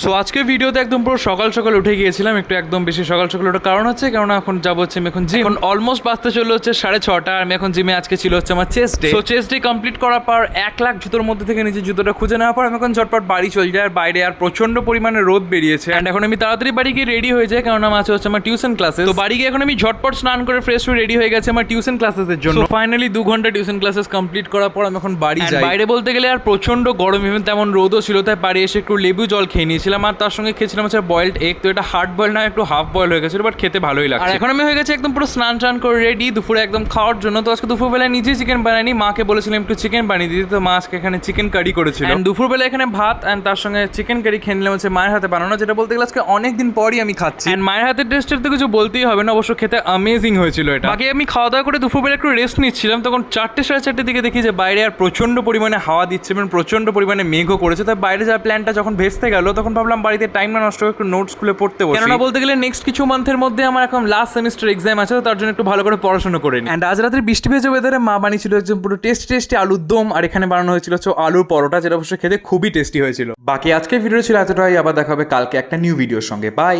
So আজকে ভিডিওতে একদম পুরো সকাল সকাল উঠে গিয়েছিলাম, একটু একদম বেশি সকাল সকাল ওঠার কারণ হচ্ছে কারণ এখন যাবো হচ্ছে আমি এখন জিম। এখন অলমোস্ট বাজতে চলে হচ্ছে 6:30 আর আমি এখন জিমে। আজকে ছিল হচ্ছে আমার chest day. So chest day complete করার পর 1,00,000 জুতোর মধ্যে থেকে নিজের জুতোটা খুঁজে নেওয়ার পর আমি এখন ঝটপট বাড়ি চলে যাই। আর বাইরে আর প্রচন্ড পরিমাণে রোদ বেরিয়েছে অ্যান্ড এখন আমি তাড়াতাড়ি বাড়ি গিয়ে রেডি হয়ে যাই, কারণ আমার আছে হচ্ছে আমার টিউশন ক্লাসেস। তো বাড়ি গিয়ে এখন আমি ঝটপট স্নান করে ফ্রেশ হয়ে রেডি হয়ে গেছে আমার টিউশন ক্লাসেসের জন্য। ফাইনালি 2 ঘন্টা টিউশন ক্লাসেস কমপ্লিট করার পর আমি এখন বাড়ি যাই। বাইরে বলতে গেলে আর প্রচন্ড গরম, ইভেন তেমন রোদও ছিল, তাই বাড়ি এসে একটু লেবু জল খেয়ে নিয়েছিলাম আর তার সঙ্গে খেয়েছিলাম হচ্ছে বয়েলড এগ। তো এটা হার্ড বয়েল না, একটু হাফ বয়েল হয়ে গেছিল, বাট খেতে ভালোই লাগছে। আর এখন আমি হয়ে গেছে একদম পুরো স্নান টান করে রেডি দুপুরে একদম খাওয়ার জন্য। তো আজকে দুপুরবেলায় নিজেই চিকেন বানাইনি, মাকে বলেছিলাম একটু চিকেন বানিয়ে দিতে, তো মা আজকে এখানে চিকেন কারি করেছিল। দুপুরবেলা এখানে ভাত অ্যান্ড তার সঙ্গে চিকেন কারি খেয়ে নিলাম হচ্ছে মায়ের হাতে বানানো, যেটা বলতে গেলে আজকে অনেকদিন পরই আমি খাচ্ছি। অ্যান্ড মায়ের হাতের টেস্টের তো কিছু বলতেই হবে না, অবশ্য খেতে অ্যামেজিং হয়েছিল এটা। বাকি আমি খাওয়া দাওয়া করে দুপুরবেলা একটু রেস্ট নিচ্ছিলাম, তখন 4টে সাড়ে 4টের দিকে দেখি যে বাইরে আর প্রচন্ড পরিমাণে হাওয়া দিচ্ছে এবং প্রচন্ড পরিমাণে মেঘও করেছে। তাই বাইরে যাওয়ার প্ল্যানটা যখন ভেস্তে গেল তখন ভাবলাম বাড়িতে টাইম না নষ্ট করে একটু নোটস খুলে পড়তে বসি। কেননা বলতে গেলে নেক্সট কিছু মান্থের মধ্যে আমার এখন লাস্ট সেমিস্টার এক্সাম আছে, তো তার জন্য একটু ভালো করে পড়াশোনা করে নিই। অ্যান্ড আজ রাতে বৃষ্টি ভেজা ওয়েদারে মা বানিয়েছিল একদম পুরো টেস্টি আলুর দম, আর এখানে বানানো হয়েছিল হচ্ছে আলুর পরোটা, যেটা অবশ্যই খেতে খুবই টেস্টি হয়েছিল। বাকি আজকের ভিডিও ছিল এতটাই, আবার দেখা হবে কালকে একটা নিউ ভিডিওর সঙ্গে। বাই।